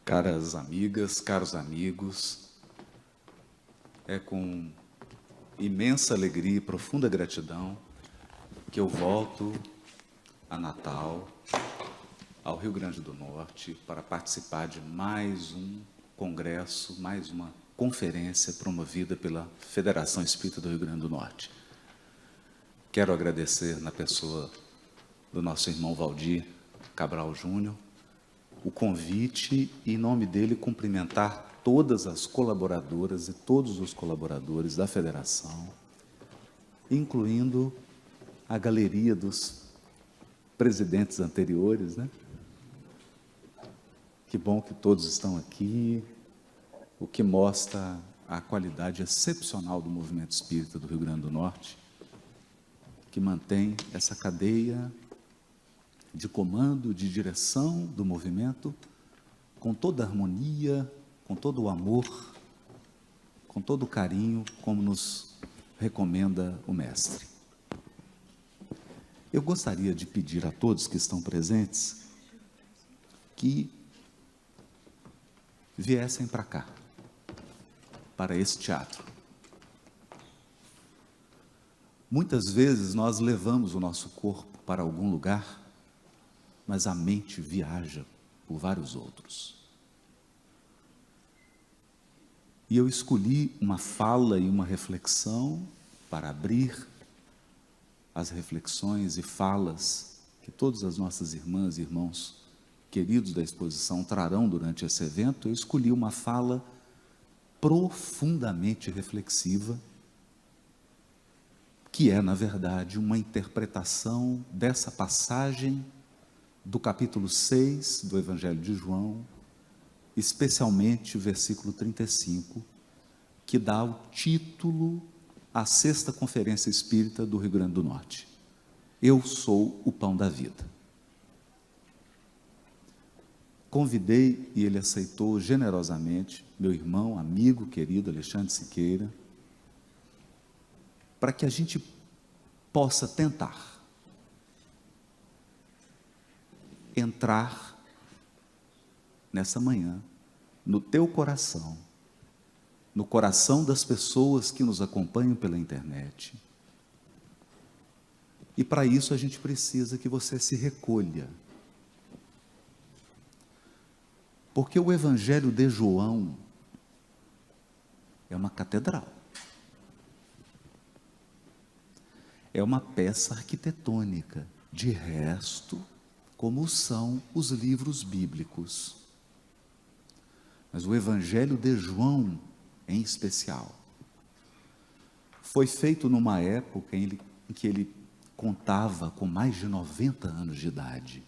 Caras amigas, caros amigos, é com imensa alegria e profunda gratidão que eu volto a Natal, ao Rio Grande do Norte, para participar de mais um congresso, mais uma conferência promovida pela Federação Espírita do Rio Grande do Norte. Quero agradecer na pessoa do nosso irmão Valdir Cabral Júnior o convite e, em nome dele, cumprimentar todas as colaboradoras e todos os colaboradores da Federação, incluindo a galeria dos presidentes anteriores, né? Que bom que todos estão aqui, o que mostra a qualidade excepcional do movimento espírita do Rio Grande do Norte, que mantém essa cadeia de comando, de direção do movimento, com toda a harmonia, com todo o amor, com todo o carinho, como nos recomenda o mestre. Eu gostaria de pedir a todos que estão presentes que viessem para cá, para esse teatro. Muitas vezes nós levamos o nosso corpo para algum lugar, mas a mente viaja por vários outros. E eu escolhi uma fala e uma reflexão para abrir as reflexões e falas que todas as nossas irmãs e irmãos queridos da exposição trarão durante esse evento. Eu escolhi uma fala profundamente reflexiva, que é, na verdade, uma interpretação dessa passagem do capítulo 6 do Evangelho de João, especialmente o versículo 35, que dá o título à 6ª Conferência Espírita do Rio Grande do Norte. Eu sou o pão da vida. Convidei, e ele aceitou generosamente, meu irmão, amigo, querido Alexandre Siqueira, para que a gente possa tentar entrar nessa manhã no teu coração, no coração das pessoas que nos acompanham pela internet. E para isso a gente precisa que você se recolha. Porque o Evangelho de João é uma catedral. É uma peça arquitetônica. De resto, como são os livros bíblicos. Mas o Evangelho de João, em especial, foi feito numa época em que ele contava com mais de 90 anos de idade.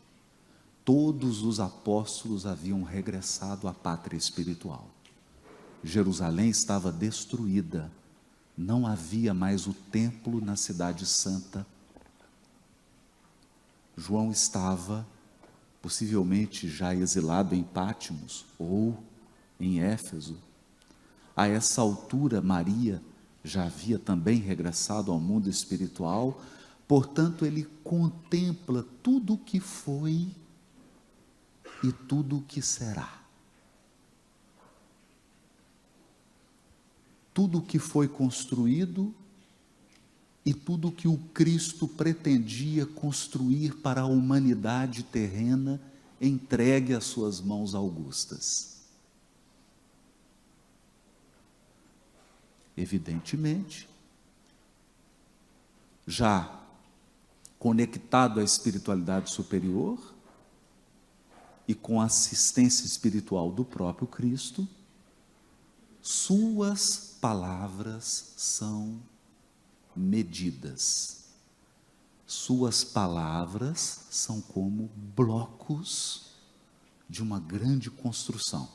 Todos os apóstolos haviam regressado à pátria espiritual. Jerusalém estava destruída. Não havia mais o templo na cidade santa. João estava, possivelmente, já exilado em Pátimos ou em Éfeso. A essa altura, Maria já havia também regressado ao mundo espiritual, portanto, ele contempla tudo o que foi e tudo o que será. Tudo o que foi construído e tudo o que o Cristo pretendia construir para a humanidade terrena entregue às suas mãos augustas. Evidentemente, já conectado à espiritualidade superior e com a assistência espiritual do próprio Cristo, suas palavras são medidas. Suas palavras são como blocos de uma grande construção.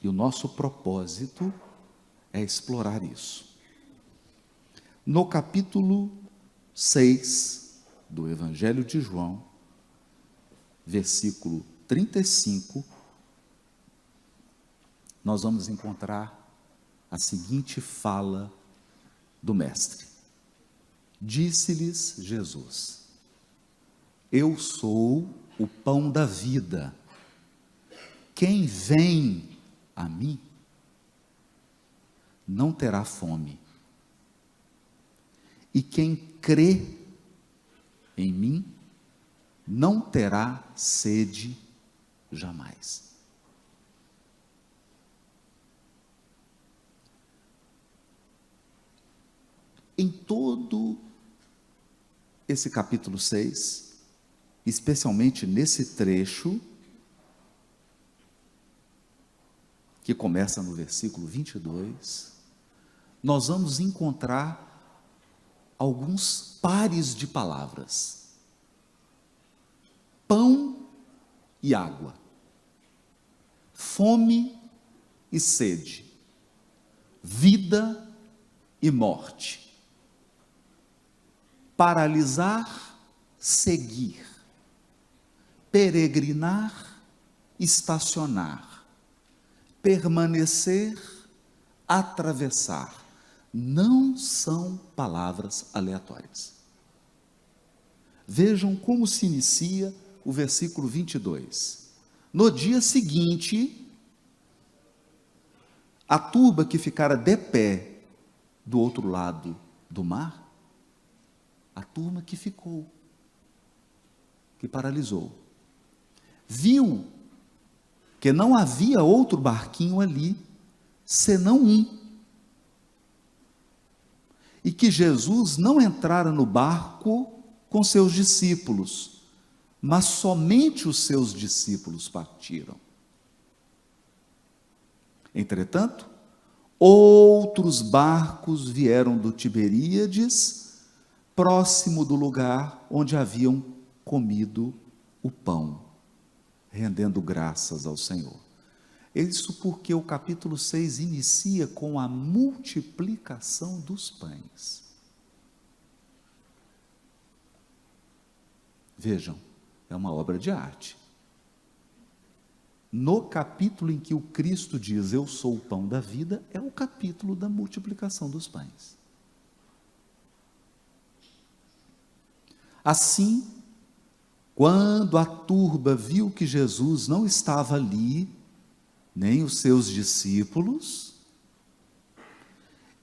E o nosso propósito é explorar isso. No capítulo 6 do Evangelho de João, versículo 35, nós vamos encontrar a seguinte fala do Mestre. Disse-lhes Jesus: Eu sou o pão da vida. quem vem a mim não terá fome, e quem crê em mim não terá sede jamais. Em todo esse capítulo 6, especialmente nesse trecho, que começa no versículo 22, nós vamos encontrar alguns pares de palavras: pão e água, fome e sede, vida e morte, paralisar, seguir, peregrinar, estacionar, permanecer, atravessar. Não são palavras aleatórias. Vejam como se inicia o versículo 22. No dia seguinte, a turba que ficara de pé do outro lado do mar, a turma que ficou, que paralisou, viu que não havia outro barquinho ali, senão um, e que Jesus não entrara no barco com seus discípulos, mas somente os seus discípulos partiram. Entretanto, outros barcos vieram do Tiberíades, próximo do lugar onde haviam comido o pão, rendendo graças ao Senhor. Isso porque o capítulo 6 inicia com a multiplicação dos pães. Vejam, é uma obra de arte. No capítulo em que o Cristo diz, eu sou o pão da vida, é o capítulo da multiplicação dos pães. Assim, quando a turba viu que Jesus não estava ali, nem os seus discípulos,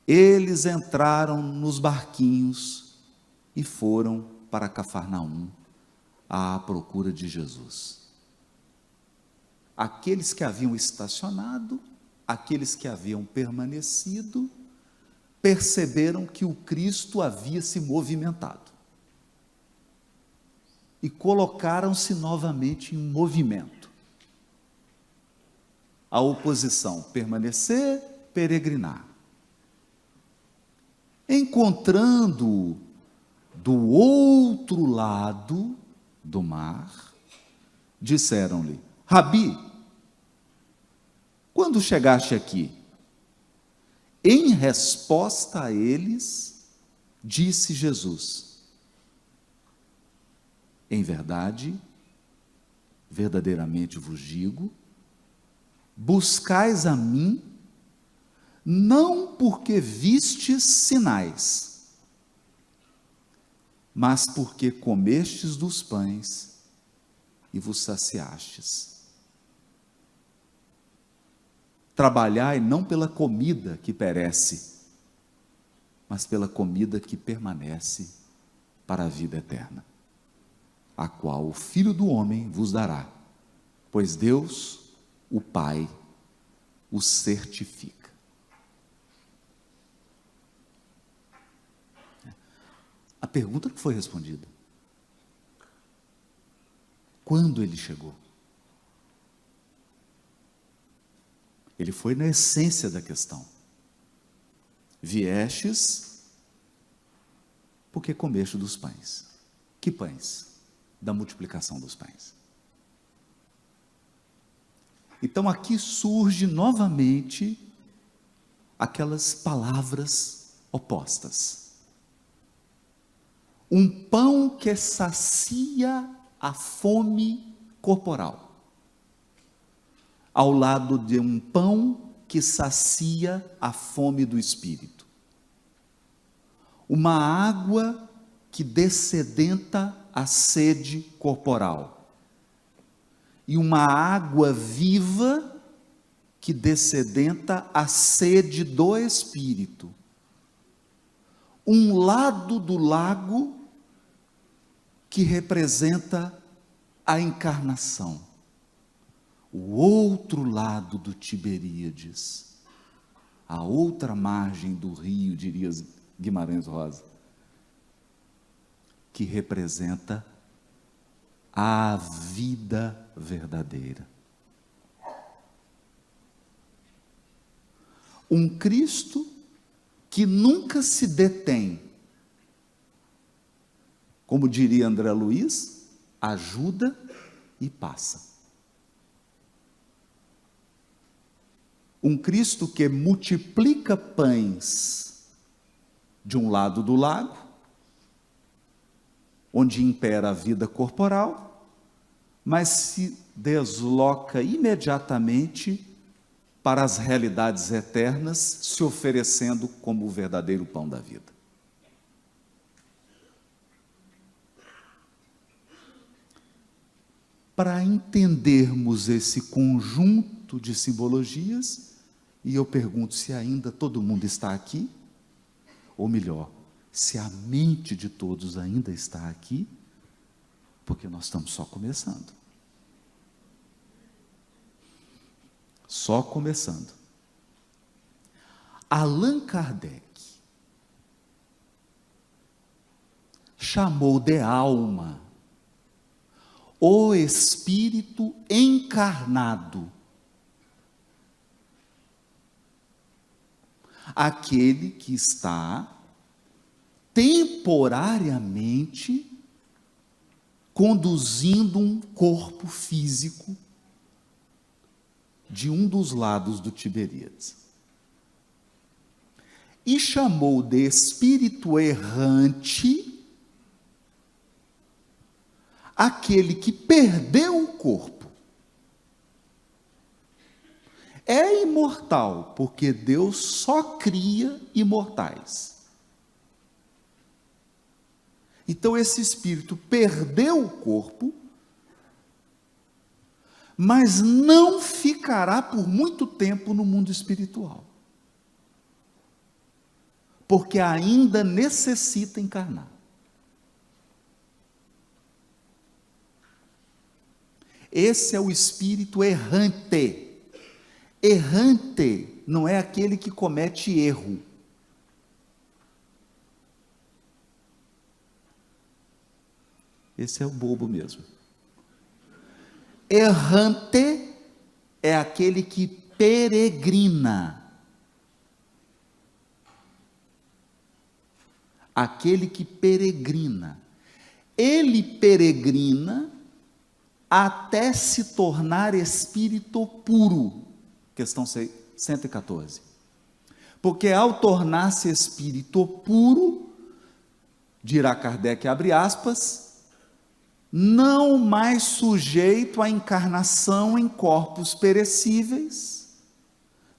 eles entraram nos barquinhos e foram para Cafarnaum à procura de Jesus. Aqueles que haviam estacionado, aqueles que haviam permanecido, perceberam que o Cristo havia se movimentado e colocaram-se novamente em movimento. A oposição, permanecer, peregrinar. Encontrando do outro lado do mar, disseram-lhe, Rabi, quando chegaste aqui? Em resposta a eles, disse Jesus, em verdade, verdadeiramente vos digo, buscais a mim, não porque vistes sinais, mas porque comestes dos pães e vos saciastes. Trabalhai não pela comida que perece, mas pela comida que permanece para a vida eterna, a qual o Filho do Homem vos dará, pois Deus, o Pai, o certifica. A pergunta que foi respondida: quando ele chegou? Ele foi na essência da questão. Viestes porque comeste dos pães. Que pães? Da multiplicação dos pães. Então aqui surge novamente aquelas palavras opostas. Um pão que sacia a fome corporal, ao lado de um pão que sacia a fome do espírito. Uma água que dessedenta a sede corporal. e uma água viva que descedenta a sede do Espírito. Um lado do lago que representa a encarnação. O outro lado do Tiberíades, a outra margem do rio, diria Guimarães Rosa, que representa a vida verdadeira. Um Cristo que nunca se detém. Como diria André Luiz, ajuda e passa. Um Cristo que multiplica pães de um lado do lago, onde impera a vida corporal, mas se desloca imediatamente para as realidades eternas, se oferecendo como o verdadeiro pão da vida. Para entendermos esse conjunto de simbologias, e eu pergunto se ainda todo mundo está aqui, ou melhor, se a mente de todos ainda está aqui, porque nós estamos só começando. Só começando. Allan Kardec chamou de alma o espírito encarnado, aquele que está temporariamente conduzindo um corpo físico de um dos lados do Tiberíades. E chamou de espírito errante aquele que perdeu o corpo. É imortal, porque Deus só cria imortais. Então esse espírito perdeu o corpo, mas não ficará por muito tempo no mundo espiritual, porque ainda necessita encarnar. Esse é o espírito errante. Errante não é aquele que comete erro. Esse é o bobo mesmo. Errante é aquele que peregrina. Aquele que peregrina. Ele peregrina até se tornar espírito puro. Questão 114. Porque ao tornar-se espírito puro, dirá Kardec, abre aspas, não mais sujeito à encarnação em corpos perecíveis,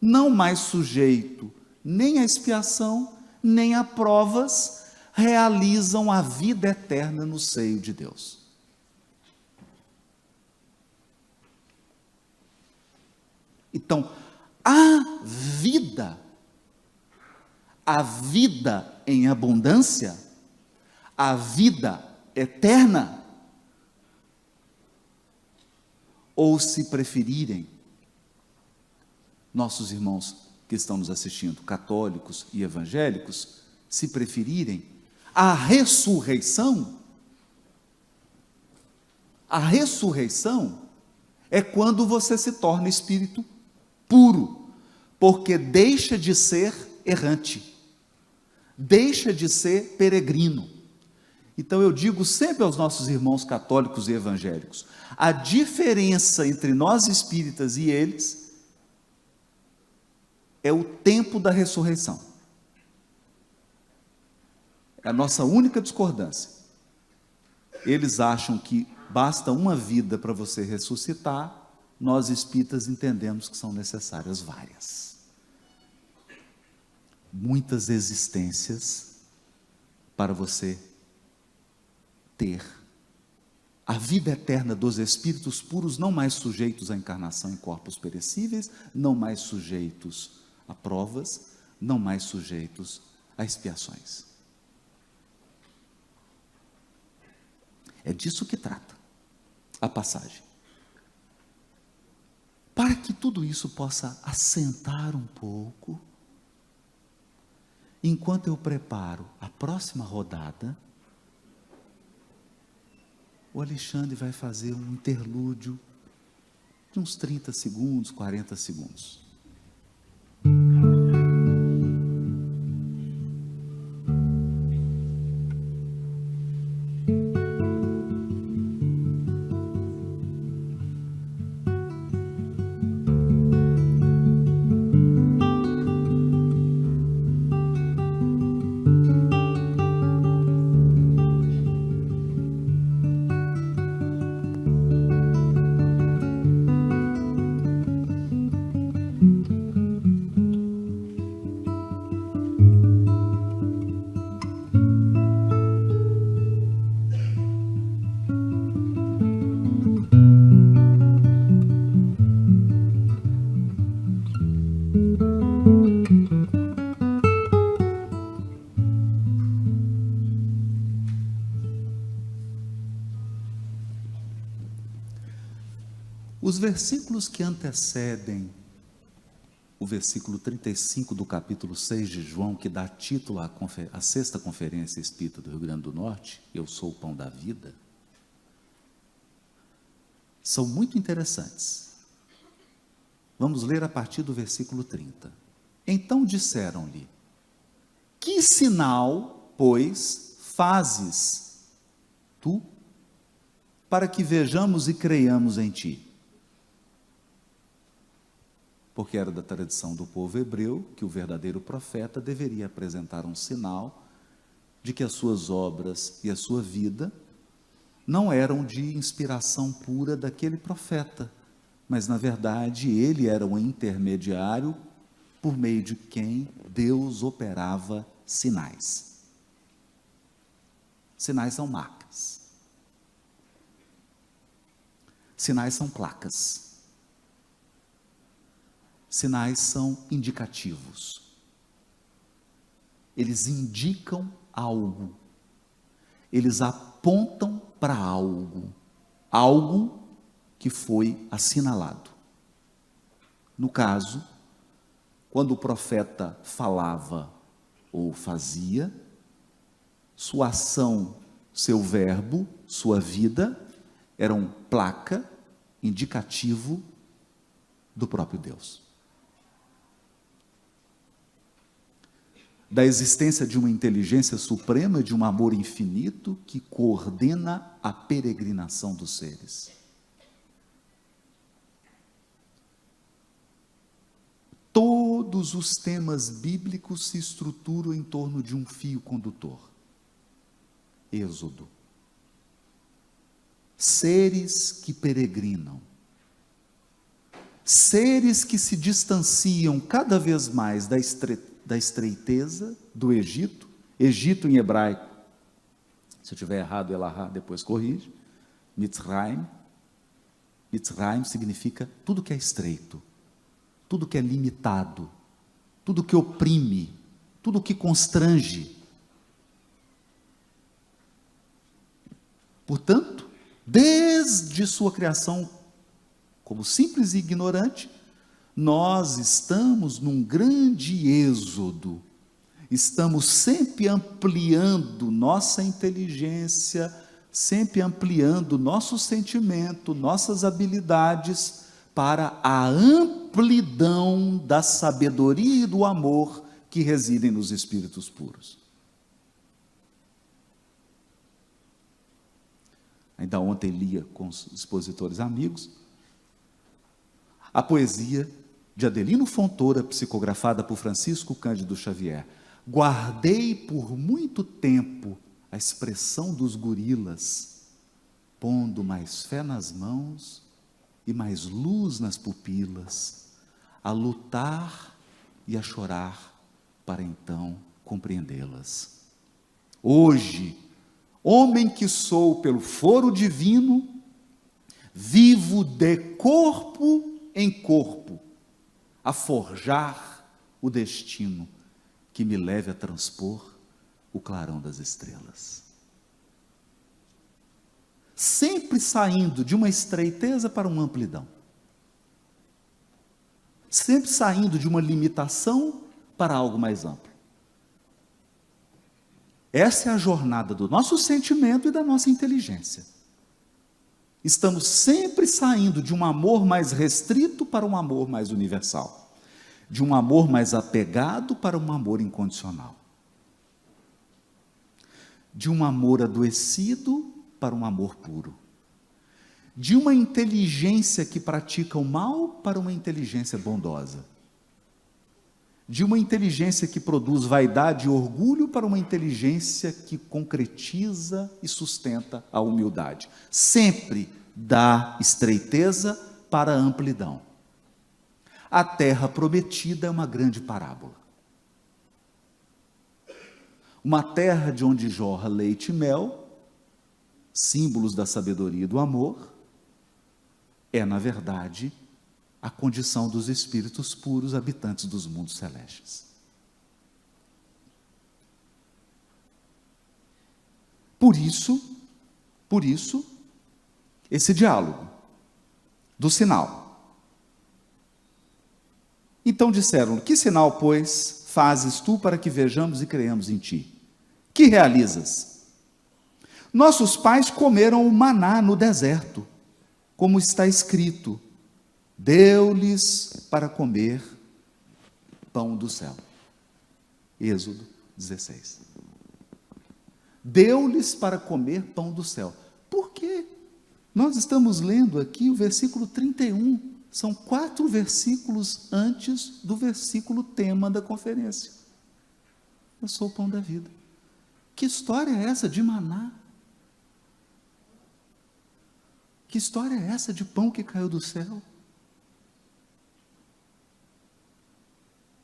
não mais sujeito nem à expiação, nem a provas, realizam a vida eterna no seio de Deus. Então, a vida em abundância, a vida eterna, ou se preferirem, nossos irmãos que estão nos assistindo, católicos e evangélicos, se preferirem, a ressurreição é quando você se torna espírito puro, porque deixa de ser errante, deixa de ser peregrino. Então eu digo sempre aos nossos irmãos católicos e evangélicos, a diferença entre nós espíritas e eles é o tempo da ressurreição. É a nossa única discordância. Eles acham que basta uma vida para você ressuscitar, nós espíritas entendemos que são necessárias várias. Muitas existências para você ter a vida eterna dos espíritos puros, não mais sujeitos à encarnação em corpos perecíveis, não mais sujeitos a provas, não mais sujeitos a expiações. É disso que trata a passagem. Para que tudo isso possa assentar um pouco, enquanto eu preparo a próxima rodada, o Alexandre vai fazer um interlúdio de uns 30 segundos, 40 segundos. Os versículos que antecedem o versículo 35 do capítulo 6 de João, que dá título à sexta conferência espírita do Rio Grande do Norte, Eu sou o pão da vida, são muito interessantes. Vamos ler a partir do versículo 30. Então disseram-lhe: que sinal, pois, fazes tu, para que vejamos e creiamos em ti? Porque era da tradição do povo hebreu que o verdadeiro profeta deveria apresentar um sinal de que as suas obras e a sua vida não eram de inspiração pura daquele profeta, mas na verdade ele era um intermediário por meio de quem Deus operava sinais. Sinais são marcas. Sinais são placas. Sinais são indicativos. Eles indicam algo. Eles apontam para algo. Algo que foi assinalado. No caso, quando o profeta falava ou fazia, sua ação, seu verbo, sua vida, eram placa, indicativo do próprio Deus. Da existência de uma inteligência suprema, de um amor infinito que coordena a peregrinação dos seres. Todos os temas bíblicos se estruturam em torno de um fio condutor. Êxodo. Seres que peregrinam. Seres que se distanciam cada vez mais da estreiteza do Egito. Egito em hebraico, se eu tiver errado, Elahá, depois corrige. Mitzrayim. Mitzrayim significa tudo que é estreito, tudo que é limitado, tudo que oprime, tudo que constrange. Portanto, desde sua criação como simples e ignorante, nós estamos num grande êxodo, estamos sempre ampliando nossa inteligência, sempre ampliando nosso sentimento, nossas habilidades, para a amplidão da sabedoria e do amor que residem nos espíritos puros. Ainda ontem lia com os expositores amigos a poesia de Adelino Fontoura, psicografada por Francisco Cândido Xavier. Guardei por muito tempo a expressão dos gorilas, pondo mais fé nas mãos e mais luz nas pupilas, a lutar e a chorar para então compreendê-las. Hoje, Homem que sou pelo foro divino, vivo de corpo em corpo, a forjar o destino que me leve a transpor o clarão das estrelas. Sempre saindo de uma estreiteza para uma amplidão. Sempre saindo de uma limitação para algo mais amplo. Essa é a jornada do nosso sentimento e da nossa inteligência. Estamos sempre saindo de um amor mais restrito para um amor mais universal. De um amor mais apegado para um amor incondicional. De um amor adoecido para um amor puro. De uma inteligência que pratica o mal para uma inteligência bondosa. De uma inteligência que produz vaidade e orgulho para uma inteligência que concretiza e sustenta a humildade. Sempre da estreiteza para a amplidão. A terra prometida é uma grande parábola. Uma terra de onde jorra leite e mel, símbolos da sabedoria e do amor, é, na verdade, a condição dos espíritos puros habitantes dos mundos celestes. Por isso, esse diálogo do sinal. Então disseram: que sinal, pois, fazes tu para que vejamos e creamos em ti? Que realizas? Nossos pais comeram o maná no deserto, como está escrito: deu-lhes para comer pão do céu. Êxodo 16. Deu-lhes para comer pão do céu. Por quê? Nós estamos lendo aqui o versículo 31. São 4 versículos antes do versículo tema da conferência. Eu sou o pão da vida. Que história é essa de maná? Que história é essa de pão que caiu do céu?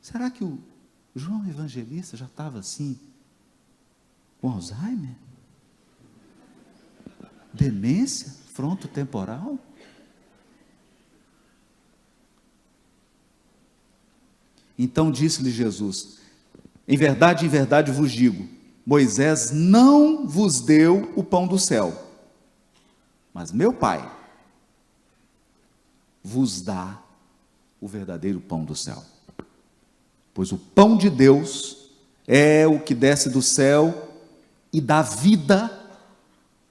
Será que o João Evangelista já estava assim, com Alzheimer? Demência frontotemporal? Então disse-lhe Jesus: em verdade vos digo, Moisés não vos deu o pão do céu, mas meu Pai vos dá o verdadeiro pão do céu. Pois o pão de Deus é o que desce do céu e dá vida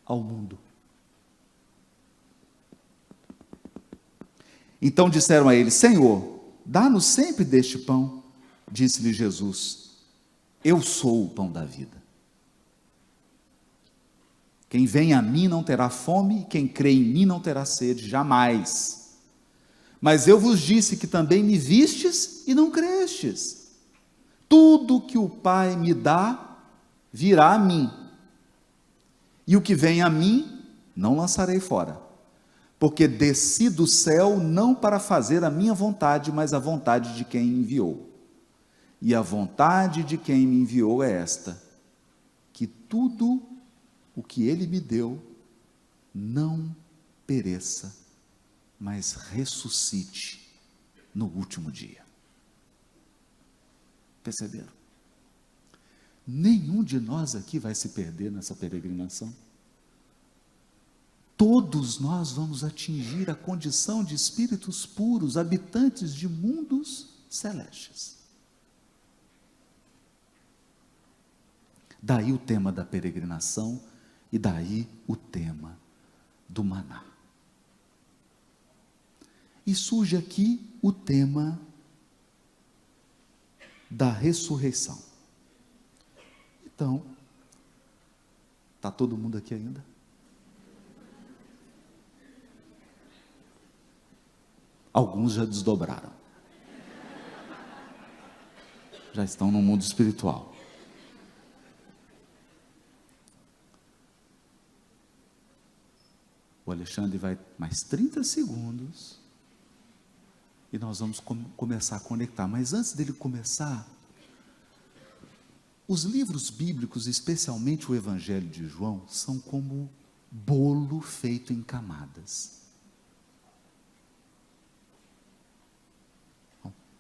ao mundo. Então disseram a ele: Senhor, dá-nos sempre deste pão. Disse-lhe Jesus: eu sou o pão da vida. Quem vem a mim não terá fome, quem crê em mim não terá sede, jamais. Mas eu vos disse que também me vistes e não crestes. Tudo que o Pai me dá, virá a mim. E o que vem a mim, não lançarei fora. Porque desci do céu não para fazer a minha vontade, mas a vontade de quem me enviou. E a vontade de quem me enviou é esta: que tudo o que ele me deu não pereça, mas ressuscite no último dia. Perceberam? Nenhum de nós aqui vai se perder nessa peregrinação. Todos nós vamos atingir a condição de espíritos puros, habitantes de mundos celestes. Daí o tema da peregrinação e daí o tema do maná. E surge aqui o tema da ressurreição. Então, está todo mundo aqui ainda? Alguns já desdobraram. Já estão no mundo espiritual. O Alexandre vai mais 30 segundos e nós vamos começar a conectar. Mas antes dele começar, Os livros bíblicos, especialmente o Evangelho de João, são como bolo feito em camadas.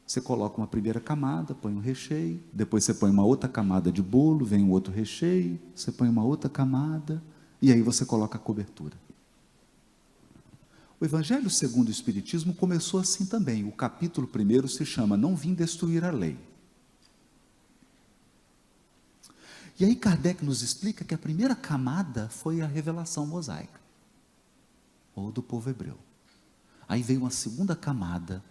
Você coloca uma primeira camada, põe um recheio, depois você põe uma outra camada de bolo, vem um outro recheio, você põe uma outra camada, e aí você coloca a cobertura. O Evangelho segundo o Espiritismo começou assim também. O capítulo 1 se chama Não Vim Destruir a Lei. E aí Kardec nos explica que a primeira camada foi a revelação mosaica, ou do povo hebreu. Aí veio uma segunda camada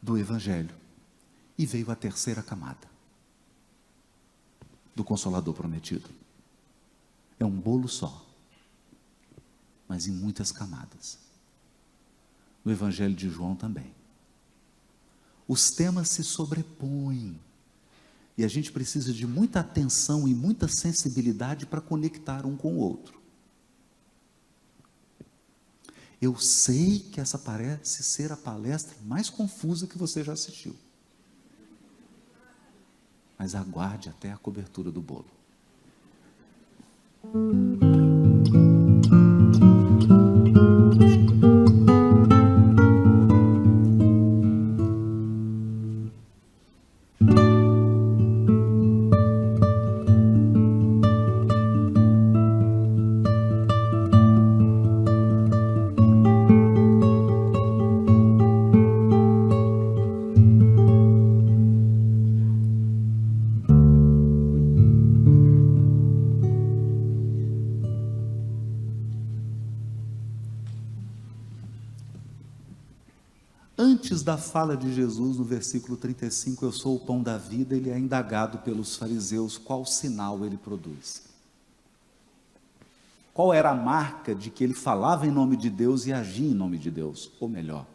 do Evangelho, e veio a terceira camada do Consolador Prometido. É um bolo só, mas em muitas camadas. No Evangelho de João também. Os temas se sobrepõem, e a gente precisa de muita atenção e muita sensibilidade para conectar um com o outro. Eu sei que essa parece ser a palestra mais confusa que você já assistiu. Mas aguarde até a cobertura do bolo. Antes da fala de Jesus, no versículo 35, eu sou o pão da vida, ele é indagado pelos fariseus qual sinal ele produz. Qual era a marca de que ele falava em nome de Deus e agia em nome de Deus? Ou melhor,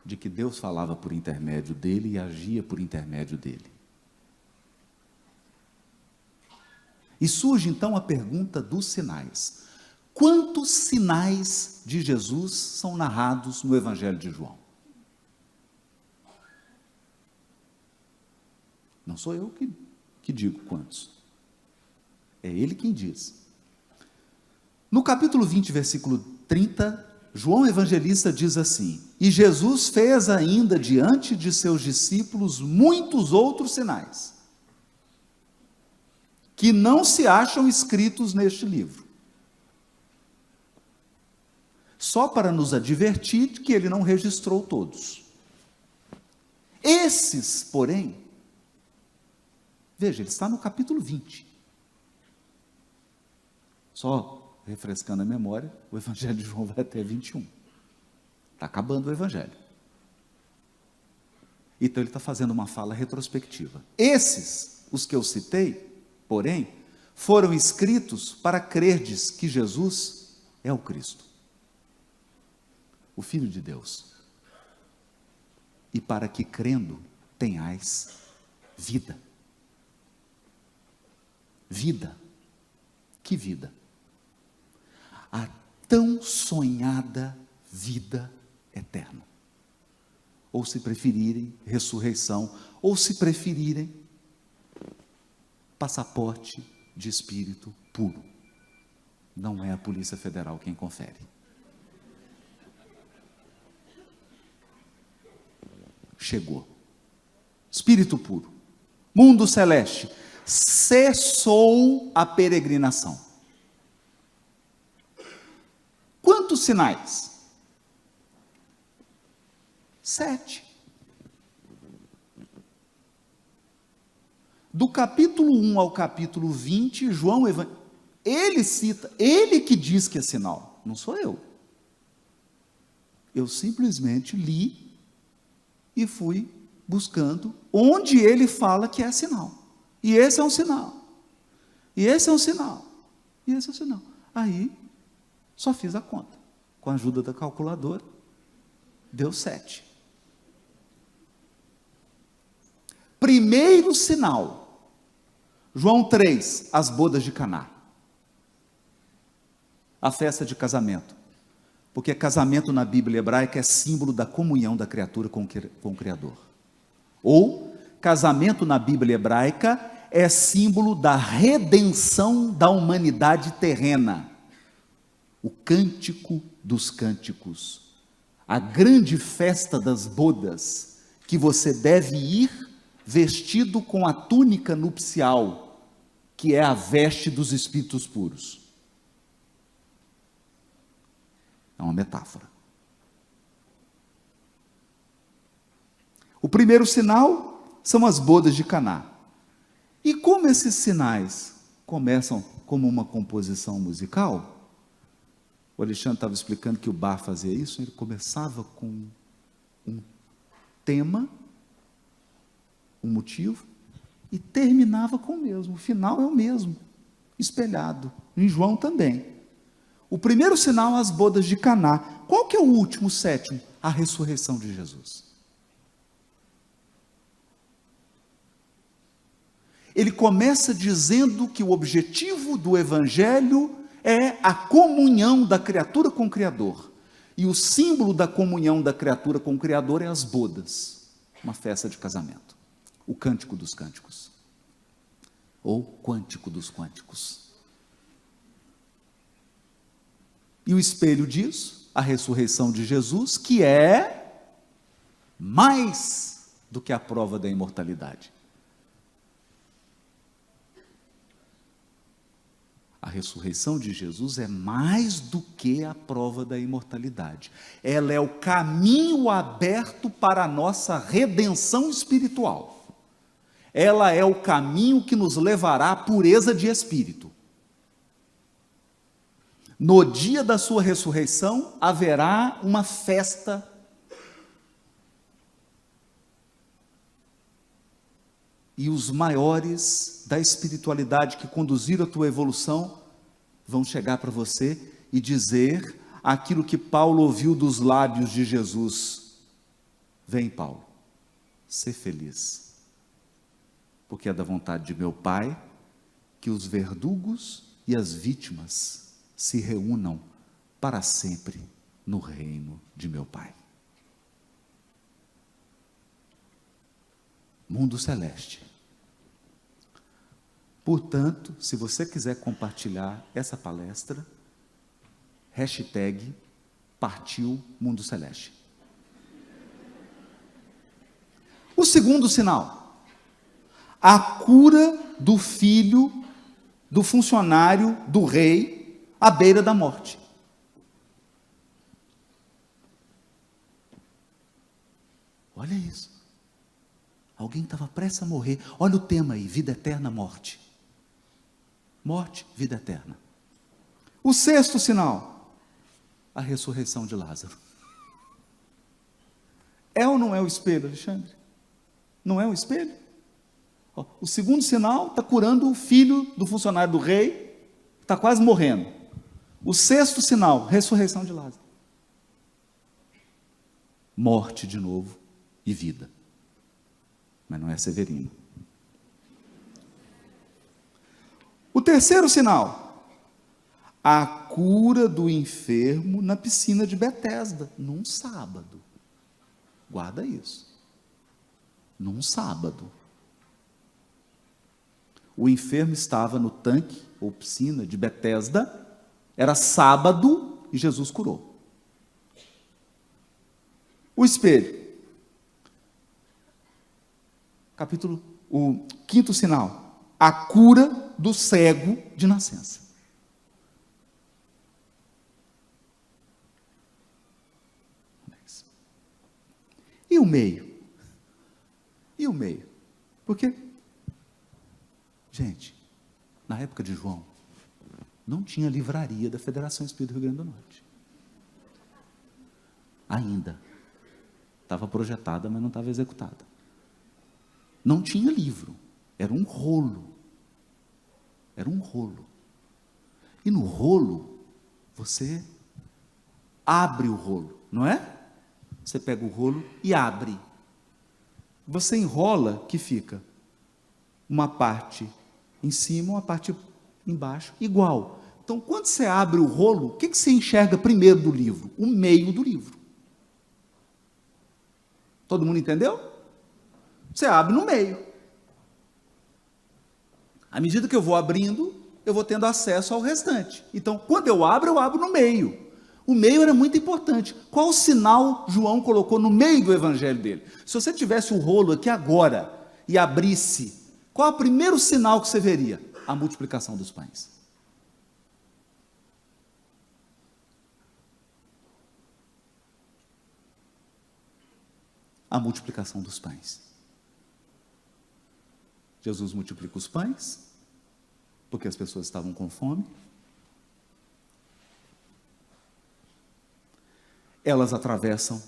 de que Deus falava por intermédio dele e agia por intermédio dele. E surge então a pergunta dos sinais. Quantos sinais de Jesus são narrados no Evangelho de João? Não sou eu que digo quantos. É ele quem diz. No capítulo 20, versículo 30, João Evangelista diz assim: E Jesus fez ainda diante de seus discípulos muitos outros sinais, que não se acham escritos neste livro. Só para nos advertir que ele não registrou todos. Esses, porém, veja, ele está no capítulo 20. Só refrescando a memória, o Evangelho de João vai até 21. Está acabando o Evangelho. Então ele está fazendo uma fala retrospectiva. Esses, os que eu citei, porém, foram escritos para crerdes que Jesus é o Cristo, o Filho de Deus, e para que crendo tenhais vida. Vida. Que vida? A tão sonhada vida eterna. Ou se preferirem, ressurreição, ou se preferirem, passaporte de espírito puro. Não é a Polícia Federal quem confere. Chegou. Espírito puro. Mundo celeste. Cessou a peregrinação. Quantos sinais? 7. Do capítulo 1 ao capítulo 20, João ele cita, ele que diz que é sinal, não sou eu. Eu simplesmente li e fui buscando onde ele fala que é sinal. E esse é um sinal. E esse é um sinal. E esse é um sinal. Aí, só fiz a conta. Com a ajuda da calculadora, deu 7. Primeiro sinal, João 3, as bodas de Caná. A festa de casamento. Porque casamento na Bíblia hebraica é símbolo da comunhão da criatura com o Criador. Ou, casamento na Bíblia hebraica é símbolo da redenção da humanidade terrena. O cântico dos cânticos, a grande festa das bodas, que você deve ir vestido com a túnica nupcial, que é a veste dos espíritos puros. É uma metáfora. O primeiro sinal são as bodas de Caná. E como esses sinais começam como uma composição musical, o Alexandre estava explicando que o Bach fazia isso, ele começava com um tema, um motivo, e terminava com o mesmo. O final é o mesmo, espelhado. Em João também. O primeiro sinal, as bodas de Caná. Qual que é o último, o sétimo? A ressurreição de Jesus. Ele começa dizendo que o objetivo do Evangelho é a comunhão da criatura com o Criador. E o símbolo da comunhão da criatura com o Criador é as bodas, uma festa de casamento. O cântico dos cânticos. Ou quântico dos quânticos. E o espelho disso, a ressurreição de Jesus, que é mais do que a prova da imortalidade. A ressurreição de Jesus é mais do que a prova da imortalidade. Ela é o caminho aberto para a nossa redenção espiritual. Ela é o caminho que nos levará à pureza de espírito. No dia da sua ressurreição, haverá uma festa. E os maiores da espiritualidade que conduziram a tua evolução vão chegar para você e dizer aquilo que Paulo ouviu dos lábios de Jesus. Vem, Paulo, ser feliz, porque é da vontade de meu Pai que os verdugos e as vítimas se reúnam para sempre no reino de meu Pai. Mundo celeste. Portanto, se você quiser compartilhar essa palestra, hashtag partiu Mundo Celeste. O segundo sinal, a cura do filho, do funcionário, do rei, à beira da morte. Olha isso. Alguém estava prestes a morrer. Olha o tema aí, vida eterna, morte. Morte, vida eterna. O sexto sinal, a ressurreição de Lázaro. É ou não é o espelho, Alexandre? Não é o espelho? O segundo sinal está curando o filho do funcionário do rei, está quase morrendo. O sexto sinal, ressurreição de Lázaro. Morte de novo e vida. Mas não é Severino. O terceiro sinal, a cura do enfermo na piscina de Betesda, num sábado. Guarda isso. Num sábado. O enfermo estava no tanque, ou piscina de Betesda, era sábado e Jesus curou. O espelho. O quinto sinal, a cura do cego de nascença. E o meio? E o meio? Porque, gente, na época de João, não tinha livraria da Federação Espírita do Rio Grande do Norte. Ainda. Estava projetada, mas não estava executada. Não tinha livro, era um rolo. Era um rolo. E no rolo, você abre o rolo, não é? Você pega o rolo e abre. Você enrola, que fica uma parte em cima, uma parte embaixo, igual. Então, quando você abre o rolo, o que você enxerga primeiro do livro? O meio do livro. Todo mundo entendeu? Você abre no meio. À medida que eu vou abrindo, eu vou tendo acesso ao restante. Então, quando eu abro no meio. O meio era muito importante. Qual sinal João colocou no meio do evangelho dele? Se você tivesse o rolo aqui agora e abrisse, qual é o primeiro sinal que você veria? A multiplicação dos pães. A multiplicação dos pães. Jesus multiplica os pães, porque as pessoas estavam com fome. Elas atravessam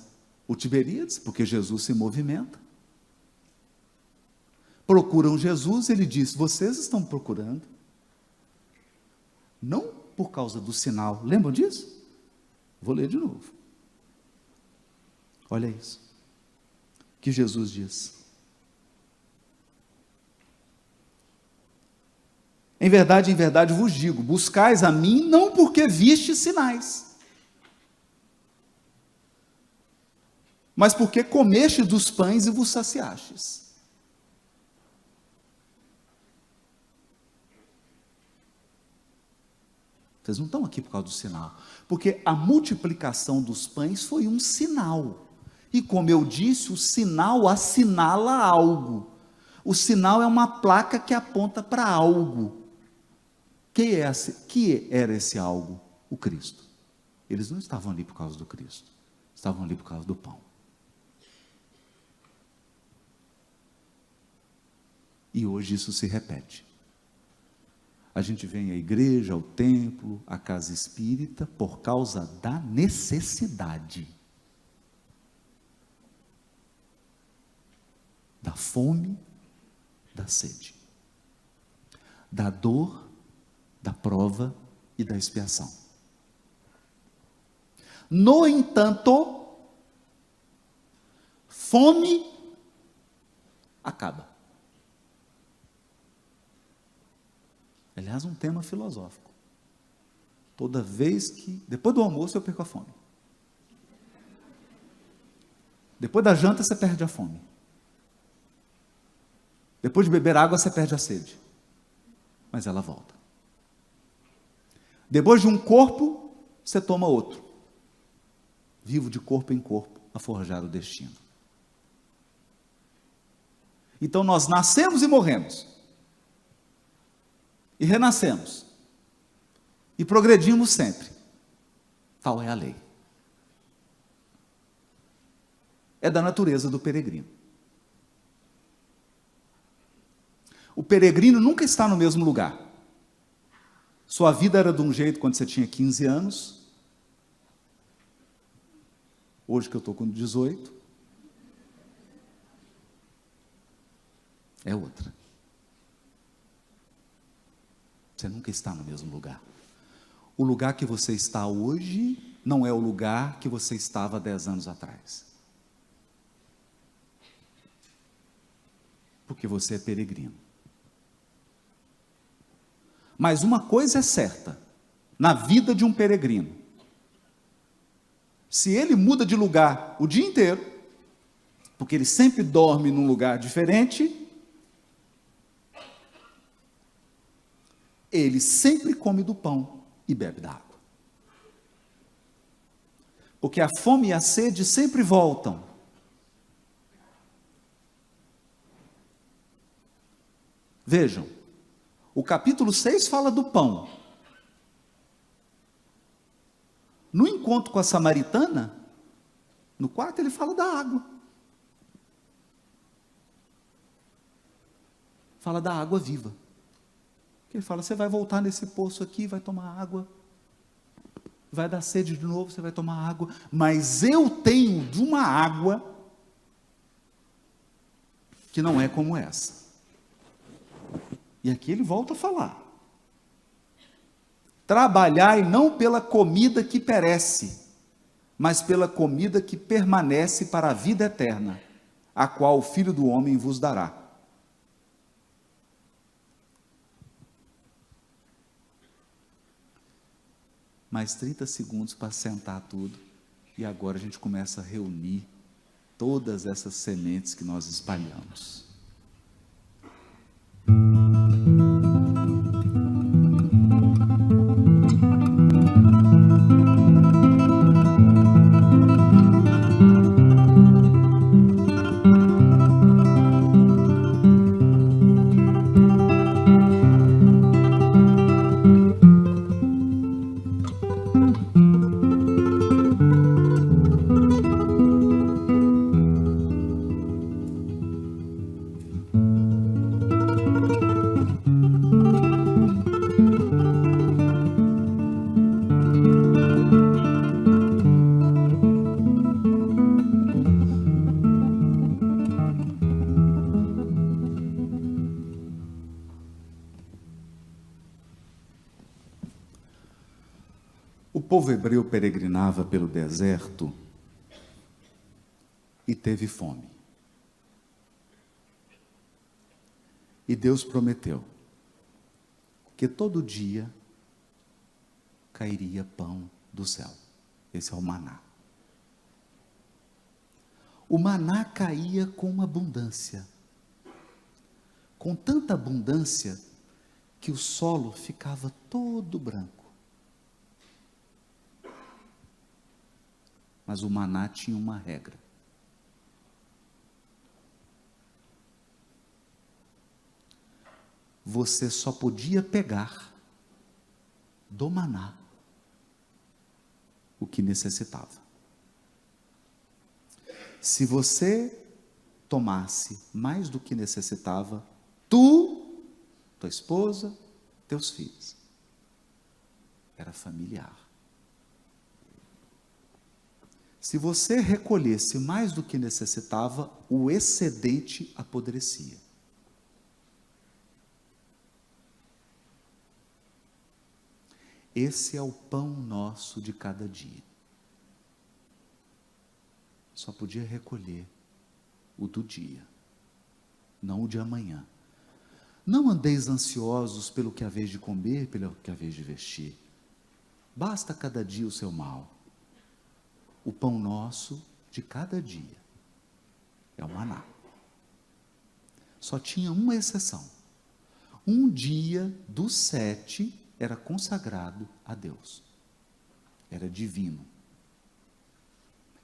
o Tiberíades, porque Jesus se movimenta. Procuram Jesus, ele diz: vocês estão procurando, não por causa do sinal. Lembram disso? Vou ler de novo. Olha isso. Que Jesus diz: em verdade vos digo, buscais a mim não porque vistes sinais, mas porque comeste dos pães e vos saciastes. Vocês não estão aqui por causa do sinal, porque a multiplicação dos pães foi um sinal, e como eu disse, o sinal assinala algo, o sinal é uma placa que aponta para algo. Que era esse algo? O Cristo. Eles não estavam ali por causa do Cristo, estavam ali por causa do pão. E hoje isso se repete. A gente vem à igreja, ao templo, à casa espírita, por causa da necessidade, da fome, da sede, da dor, da prova e da expiação. No entanto, fome acaba. Aliás, um tema filosófico. Toda vez que, depois do almoço, eu perco a fome. Depois da janta, você perde a fome. Depois de beber água, você perde a sede. Mas ela volta. Depois de um corpo, você toma outro. Vivo de corpo em corpo, a forjar o destino. Então nós nascemos e morremos. E renascemos. E progredimos sempre. Tal é a lei. É da natureza do peregrino. O peregrino nunca está no mesmo lugar. Sua vida era de um jeito quando você tinha 15 anos. Hoje que eu estou com 18. É outra. Você nunca está no mesmo lugar. O lugar que você está hoje não é o lugar que você estava 10 anos atrás. Porque você é peregrino. Mas uma coisa é certa, na vida de um peregrino: se ele muda de lugar o dia inteiro, porque ele sempre dorme num lugar diferente, ele sempre come do pão e bebe da água. Porque a fome e a sede sempre voltam. Vejam, o capítulo 6 fala do pão. No encontro com a samaritana, no 4 ele fala da água. Fala da água viva. Ele fala: você vai voltar nesse poço aqui, vai tomar água, vai dar sede de novo, você vai tomar água, mas eu tenho de uma água que não é como essa. E aqui ele volta a falar: trabalhai não pela comida que perece, mas pela comida que permanece para a vida eterna, a qual o Filho do Homem vos dará. Mais 30 segundos para sentar tudo, e agora a gente começa a reunir todas essas sementes que nós espalhamos. O povo hebreu peregrinava pelo deserto e teve fome. E Deus prometeu que todo dia cairia pão do céu. Esse é o maná. O maná caía com abundância. Com tanta abundância que o solo ficava todo branco. Mas o maná tinha uma regra. Você só podia pegar do maná o que necessitava. Se você tomasse mais do que necessitava, tu, tua esposa, teus filhos, era familiar. Se você recolhesse mais do que necessitava, o excedente apodrecia. Esse é o pão nosso de cada dia. Só podia recolher o do dia, não o de amanhã. Não andeis ansiosos pelo que haveis de comer, pelo que haveis de vestir. Basta cada dia o seu mal. O pão nosso de cada dia é o maná. Só tinha uma exceção. Um dia dos 7 era consagrado a Deus. Era divino.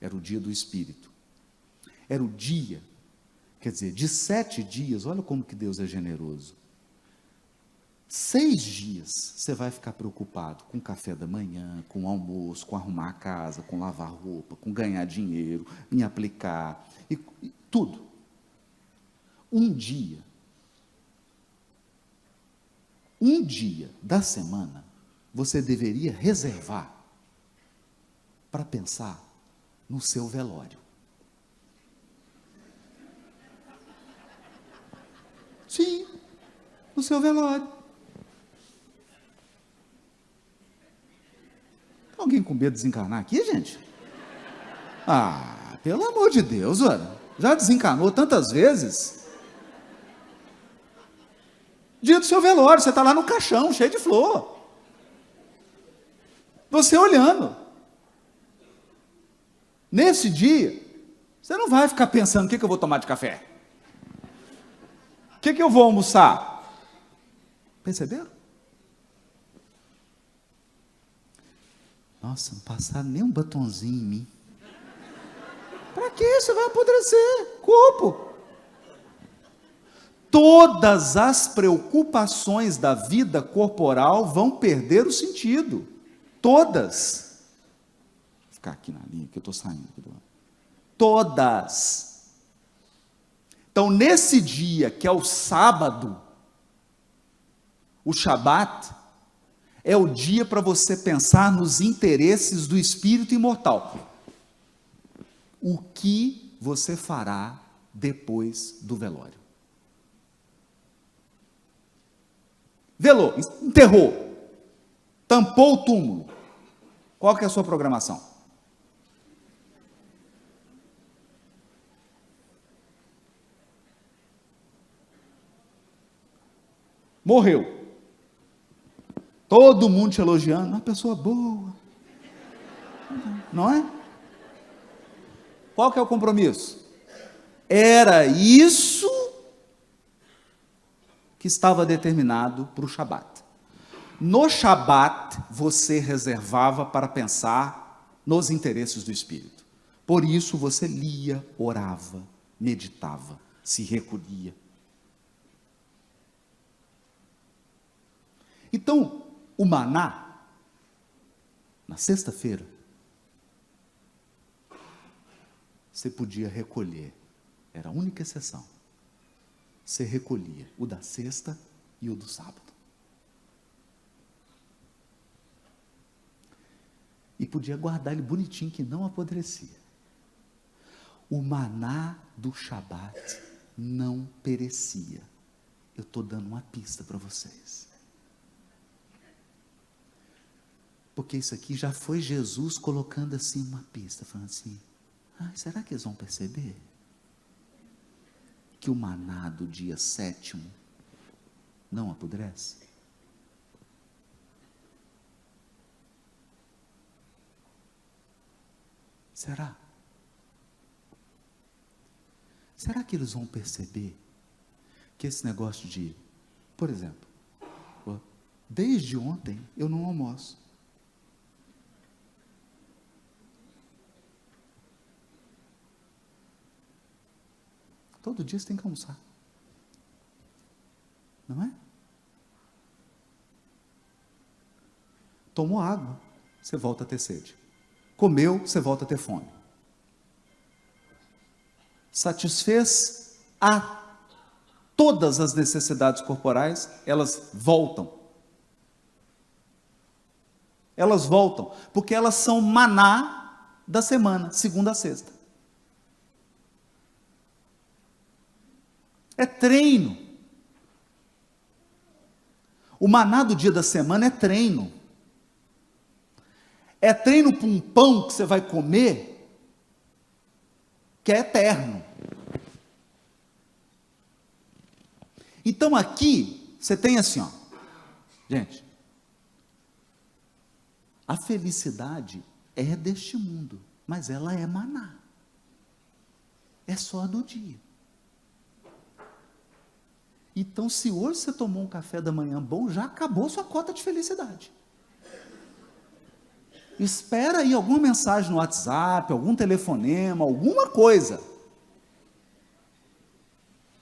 Era o dia do Espírito. Era o dia, quer dizer, de 7 dias, olha como que Deus é generoso. 6 dias você vai ficar preocupado com o café da manhã, com o almoço, com arrumar a casa, com lavar roupa, com ganhar dinheiro, em aplicar, e tudo. Um dia da semana, você deveria reservar para pensar no seu velório. Sim, no seu velório. Alguém com medo de desencarnar aqui, gente? Ah, pelo amor de Deus, olha. Já desencarnou tantas vezes. Dia do seu velório, você está lá no caixão, cheio de flor. Você olhando. Nesse dia, você não vai ficar pensando, o que eu vou tomar de café? O que eu vou almoçar? Perceberam? Nossa, não passaram nem um batonzinho em mim. Para que você vai apodrecer? Corpo. Todas as preocupações da vida corporal vão perder o sentido. Todas. Vou ficar aqui na linha, que eu estou saindo. Todas. Então, nesse dia, que é o sábado, o Shabat, é o dia para você pensar nos interesses do espírito imortal. O que você fará depois do velório? Velou, enterrou, tampou o túmulo. Qual que é a sua programação? Morreu. Todo mundo te elogiando, uma pessoa boa. Não é? Qual que é o compromisso? Era isso que estava determinado para o Shabat. No Shabat, você reservava para pensar nos interesses do Espírito. Por isso você lia, orava, meditava, se recolhia. Então, o maná, na sexta-feira, você podia recolher. Era a única exceção. Você recolhia o da sexta e o do sábado. E podia guardar ele bonitinho, que não apodrecia. O maná do Shabat não perecia. Eu estou dando uma pista para vocês. Porque isso aqui já foi Jesus colocando assim uma pista, falando assim, será que eles vão perceber que o maná do dia 7º não apodrece? Será? Será que eles vão perceber que esse negócio de, por exemplo, desde ontem eu não almoço. Todo dia você tem que almoçar. Não é? Tomou água, você volta a ter sede. Comeu, você volta a ter fome. Satisfez a todas as necessidades corporais, elas voltam. Elas voltam, porque elas são maná da semana, segunda a sexta. É treino. O maná do dia da semana é treino. É treino para um pão que você vai comer, que é eterno. Então aqui, você tem assim, ó. Gente, a felicidade é deste mundo, mas ela é maná. É só do dia. Então, se hoje você tomou um café da manhã bom, já acabou sua cota de felicidade. Espera aí alguma mensagem no WhatsApp, algum telefonema, alguma coisa.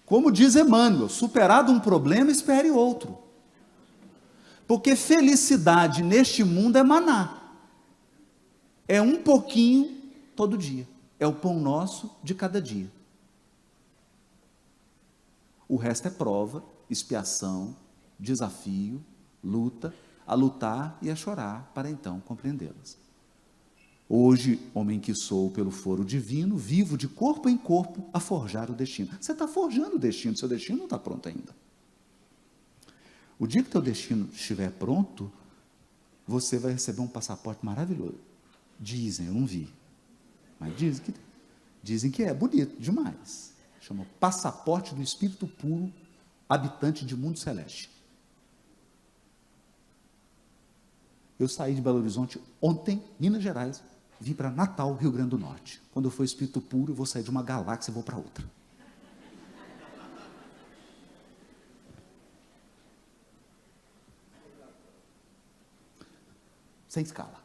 Como diz Emmanuel, superado um problema, espere outro. Porque felicidade neste mundo é maná. É um pouquinho todo dia. É o pão nosso de cada dia. O resto é prova, expiação, desafio, luta, a lutar e a chorar para então compreendê-las. Hoje, homem que sou pelo foro divino, vivo de corpo em corpo a forjar o destino. Você está forjando o destino, seu destino não está pronto ainda. O dia que teu destino estiver pronto, você vai receber um passaporte maravilhoso. Dizem, eu não vi, mas dizem que é bonito demais. Chama Passaporte do Espírito Puro, habitante de mundo celeste. Eu saí de Belo Horizonte ontem, Minas Gerais, vim para Natal, Rio Grande do Norte. Quando eu for Espírito Puro, eu vou sair de uma galáxia e vou para outra. Sem escala.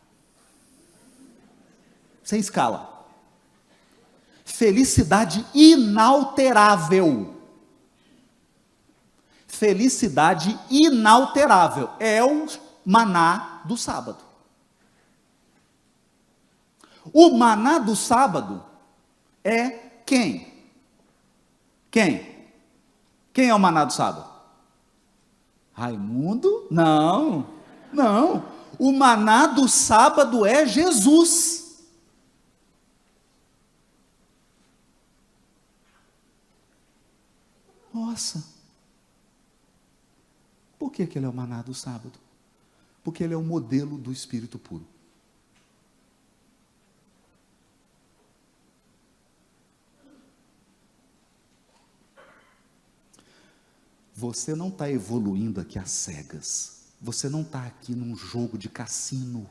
Sem escala. Felicidade inalterável. Felicidade inalterável. É o maná do sábado. O maná do sábado é quem? Quem? Quem é o maná do sábado? Raimundo? Não, não. O maná do sábado é Jesus. Nossa, por que ele é o maná do sábado? Porque ele é o modelo do Espírito puro. Você não está evoluindo aqui às cegas. Você não está aqui num jogo de cassino.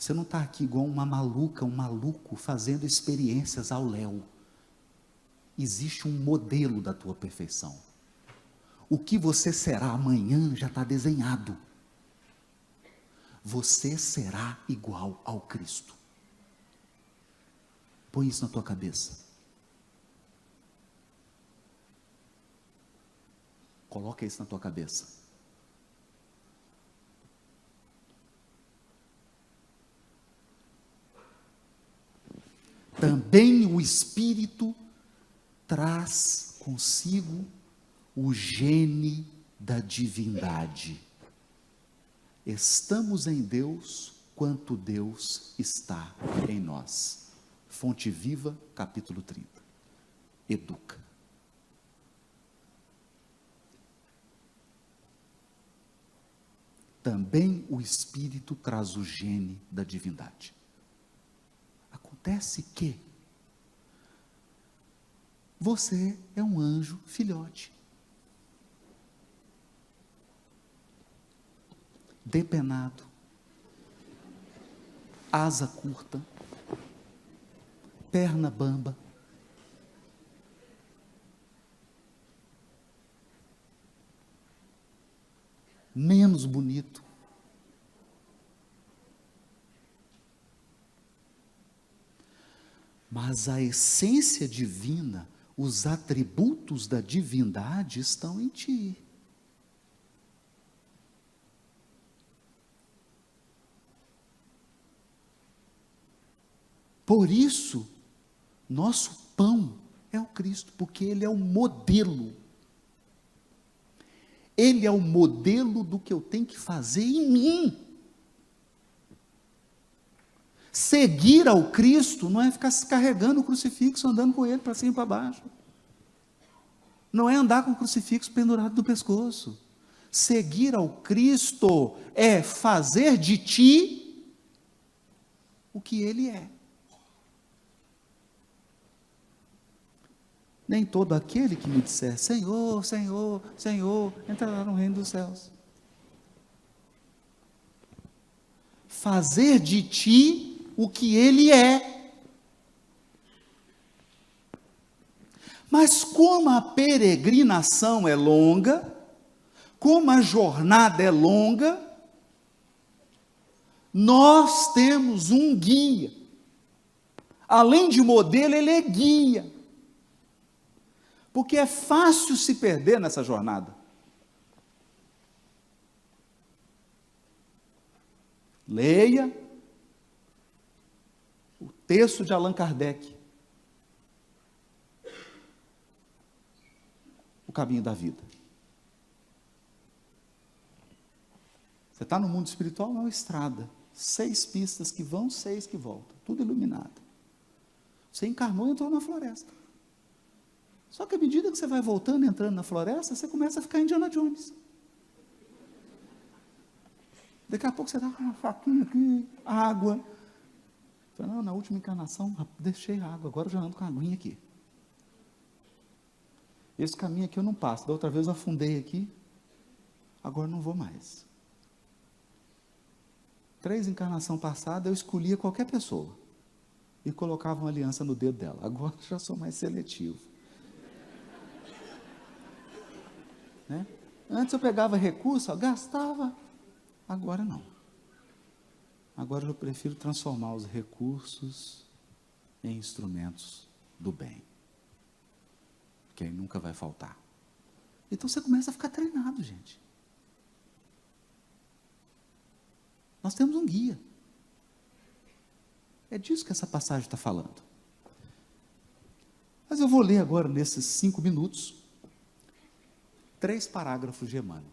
Você não está aqui igual uma maluca, um maluco, fazendo experiências ao léu. Existe um modelo da tua perfeição. O que você será amanhã já está desenhado. Você será igual ao Cristo. Põe isso na tua cabeça. Coloca isso na tua cabeça. Também o Espírito traz consigo o gene da divindade. Estamos em Deus quanto Deus está em nós. Fonte Viva, capítulo 30. Educa. Também o Espírito traz o gene da divindade. Acontece que você é um anjo filhote, depenado, asa curta, perna bamba, menos bonito, mas a essência divina, os atributos da divindade estão em ti. Por isso, nosso pão é o Cristo, porque Ele é o modelo. Ele é o modelo do que eu tenho que fazer em mim. Seguir ao Cristo não é ficar se carregando o crucifixo, andando com ele para cima e para baixo. Não é andar com o crucifixo pendurado no pescoço. Seguir ao Cristo é fazer de ti o que Ele é. Nem todo aquele que me disser, Senhor, Senhor, Senhor, entrará no reino dos céus. Fazer de ti o que Ele é. Mas como a peregrinação é longa, como a jornada é longa, nós temos um guia. Além de modelo, ele é guia. Porque é fácil se perder nessa jornada. Leia o texto de Allan Kardec. O caminho da vida. Você está no mundo espiritual, é uma estrada. 6 pistas que vão, 6 que voltam. Tudo iluminado. Você encarnou e entrou na floresta. Só que à medida que você vai voltando, entrando na floresta, você começa a ficar Indiana Jones. Daqui a pouco você está com uma faquinha aqui, água. Não, na última encarnação, deixei a água, agora eu já ando com a aguinha aqui. Esse caminho aqui eu não passo, da outra vez eu afundei aqui, agora não vou mais. 3 encarnações passadas, eu escolhia qualquer pessoa e colocava uma aliança no dedo dela. Agora eu já sou mais seletivo. Né? Antes eu pegava recurso, eu gastava, agora não. Agora eu prefiro transformar os recursos em instrumentos do bem, que aí nunca vai faltar. Então você começa a ficar treinado, gente. Nós temos um guia. É disso que essa passagem está falando. Mas eu vou ler agora, nesses 5 minutos, 3 parágrafos de Emmanuel.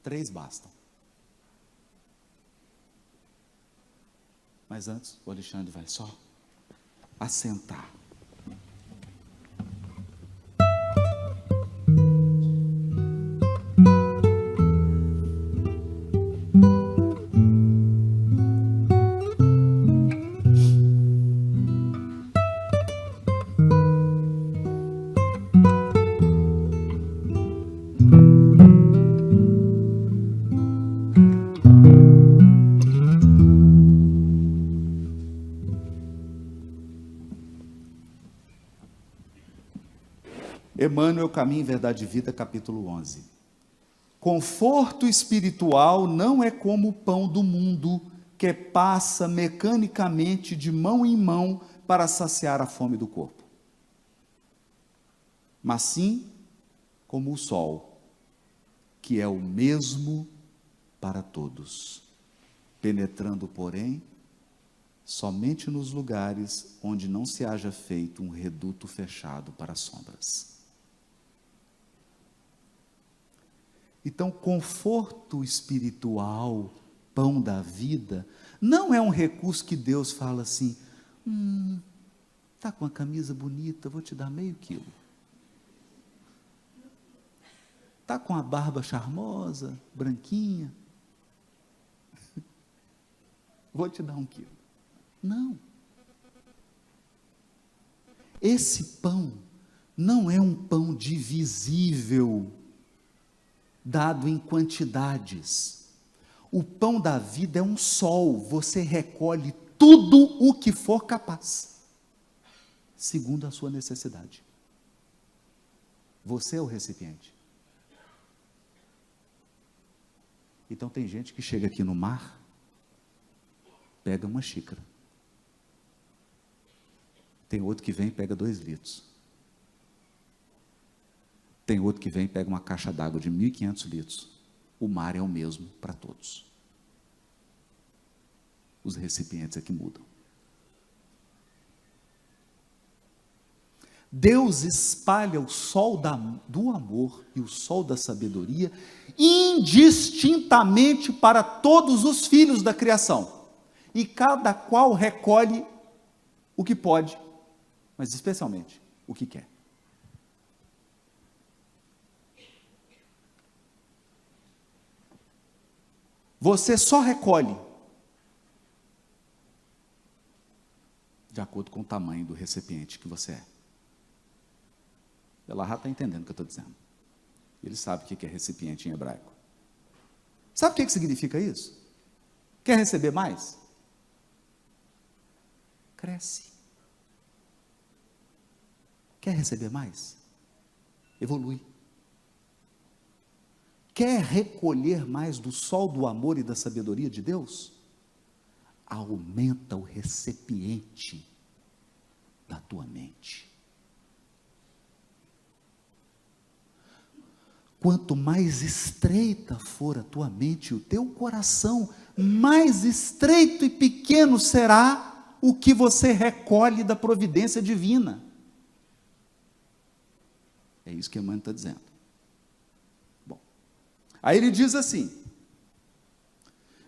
3 bastam. Mas antes, o Alexandre vai só assentar. Emmanuel, Caminho, Verdade e Vida, capítulo 11. Conforto espiritual não é como o pão do mundo, que passa mecanicamente de mão em mão para saciar a fome do corpo, mas sim como o sol, que é o mesmo para todos, penetrando, porém, somente nos lugares onde não se haja feito um reduto fechado para as sombras. Então, conforto espiritual, pão da vida, não é um recurso que Deus fala assim, está com uma camisa bonita, vou te dar meio quilo. Está com a barba charmosa, branquinha, vou te dar 1 quilo. Não. Esse pão não é um pão divisível, dado em quantidades. O pão da vida é um sol, você recolhe tudo o que for capaz, segundo a sua necessidade. Você é o recipiente. Então tem gente que chega aqui no mar, pega uma xícara. Tem outro que vem e pega 2 litros. Tem outro que vem e pega uma caixa d'água de 1.500 litros. O mar é o mesmo para todos. Os recipientes é que mudam. Deus espalha o sol do amor e o sol da sabedoria indistintamente para todos os filhos da criação. E cada qual recolhe o que pode, mas especialmente o que quer. Você só recolhe de acordo com o tamanho do recipiente que você é. Belahá está entendendo o que eu estou dizendo. Ele sabe o que é recipiente em hebraico. Sabe o que significa isso? Quer receber mais? Cresce. Quer receber mais? Evolui. Quer recolher mais do sol do amor e da sabedoria de Deus? Aumenta o recipiente da tua mente. Quanto mais estreita for a tua mente e o teu coração, mais estreito e pequeno será o que você recolhe da providência divina. É isso que Emmanuel está dizendo. Bom, aí ele diz assim,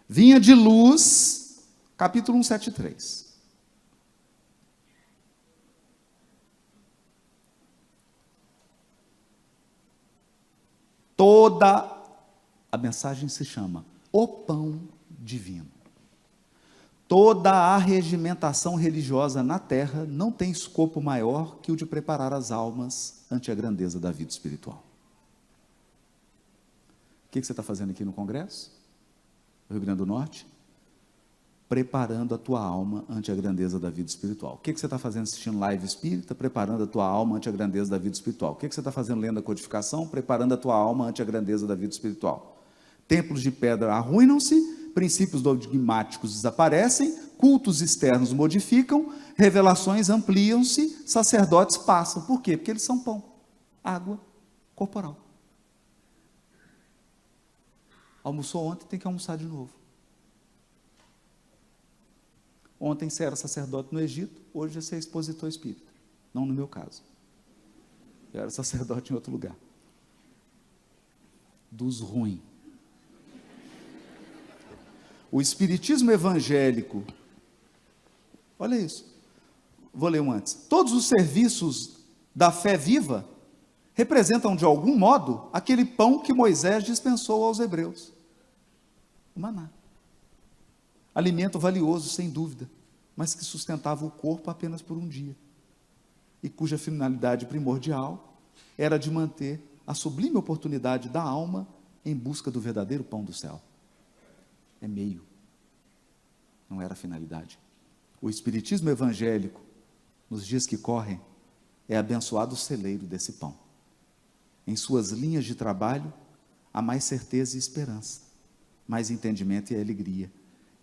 vinha de luz, capítulo 173. Toda a mensagem se chama O Pão Divino. Toda a regimentação religiosa na terra não tem escopo maior que o de preparar as almas ante a grandeza da vida espiritual. O que você está fazendo aqui no Congresso? No Rio Grande do Norte? Preparando a tua alma ante a grandeza da vida espiritual. O que você está fazendo assistindo live espírita? Preparando a tua alma ante a grandeza da vida espiritual. O que você está fazendo lendo a codificação? Preparando a tua alma ante a grandeza da vida espiritual. Templos de pedra arruinam-se, princípios dogmáticos desaparecem, cultos externos modificam, revelações ampliam-se, sacerdotes passam. Por quê? Porque eles são pão, água corporal. Almoçou ontem, tem que almoçar de novo. Ontem você era sacerdote no Egito, hoje você é expositor espírita. Não no meu caso. Eu era sacerdote em outro lugar. Dos ruins. O espiritismo evangélico, olha isso, vou ler um antes. Todos os serviços da fé viva representam de algum modo aquele pão que Moisés dispensou aos hebreus. O maná. Alimento valioso, sem dúvida, mas que sustentava o corpo apenas por um dia, e cuja finalidade primordial era de manter a sublime oportunidade da alma em busca do verdadeiro pão do céu. É meio, não era a finalidade. O espiritismo evangélico, nos dias que correm, é abençoado celeiro desse pão, Em suas linhas de trabalho, há mais certeza e esperança, mais entendimento e alegria.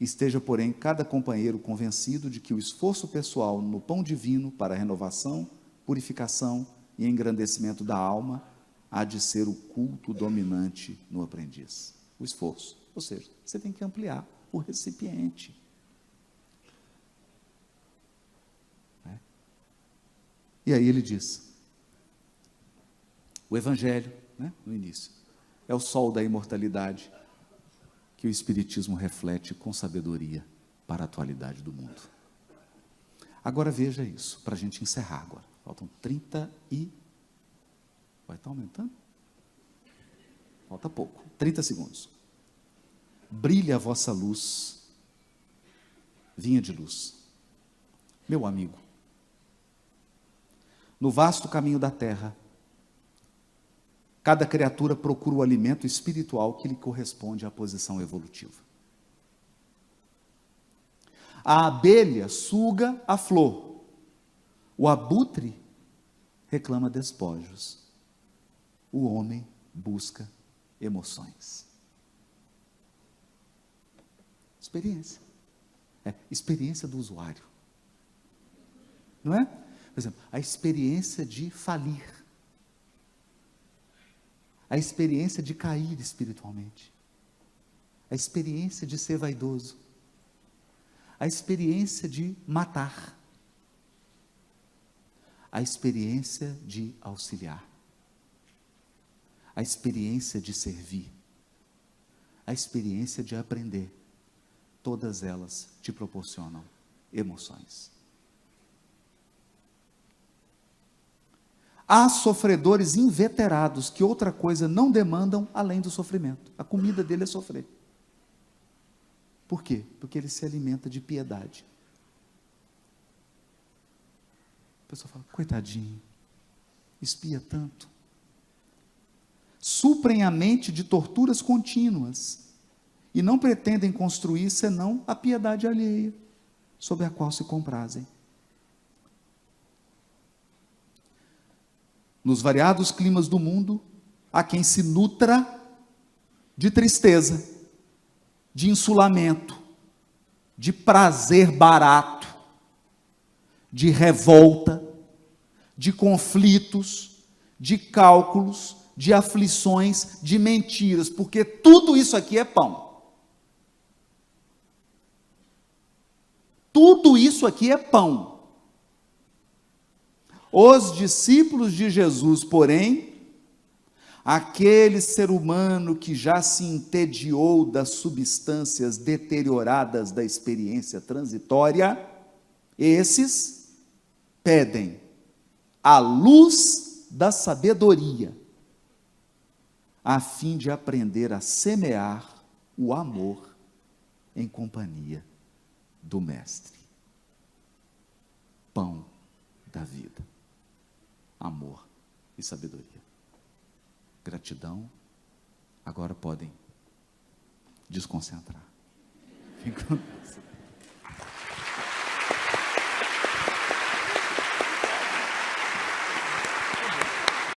Esteja, porém, cada companheiro convencido de que o esforço pessoal no pão divino para a renovação, purificação e engrandecimento da alma há de ser o culto dominante no aprendiz. O esforço. Ou seja, você tem que ampliar o recipiente. E aí ele diz, o Evangelho, no início, é o sol da imortalidade que o Espiritismo reflete com sabedoria para a atualidade do mundo. Agora veja isso, para a gente encerrar agora. Faltam 30 e... Vai estar aumentando? Falta pouco, 30 segundos. Brilha a vossa luz, vinha de luz. Meu amigo, no vasto caminho da terra, cada criatura procura o alimento espiritual que lhe corresponde à posição evolutiva. A abelha suga a flor, o abutre reclama despojos, o homem busca emoções. Experiência. Experiência do usuário. Não é? Por exemplo, a experiência de falir. A experiência de cair espiritualmente. A experiência de ser vaidoso. A experiência de matar. A experiência de auxiliar. A experiência de servir. A experiência de aprender. Todas elas te proporcionam emoções. Há sofredores inveterados que outra coisa não demandam além do sofrimento. A comida dele é sofrer. Por quê? Porque ele se alimenta de piedade. A pessoa fala, coitadinho, espia tanto. Suprem a mente de torturas contínuas e não pretendem construir senão a piedade alheia, sobre a qual se comprazem. Nos variados climas do mundo, há quem se nutra de tristeza, de insulamento, de prazer barato, de revolta, de conflitos, de cálculos, de aflições, de mentiras, porque tudo isso aqui é pão. Tudo isso aqui é pão. Os discípulos de Jesus, porém, aquele ser humano que já se entediou das substâncias deterioradas da experiência transitória, esses pedem a luz da sabedoria, a fim de aprender a semear o amor em companhia do Mestre. Pão da vida. Amor e sabedoria. Gratidão. Agora podem desconcentrar.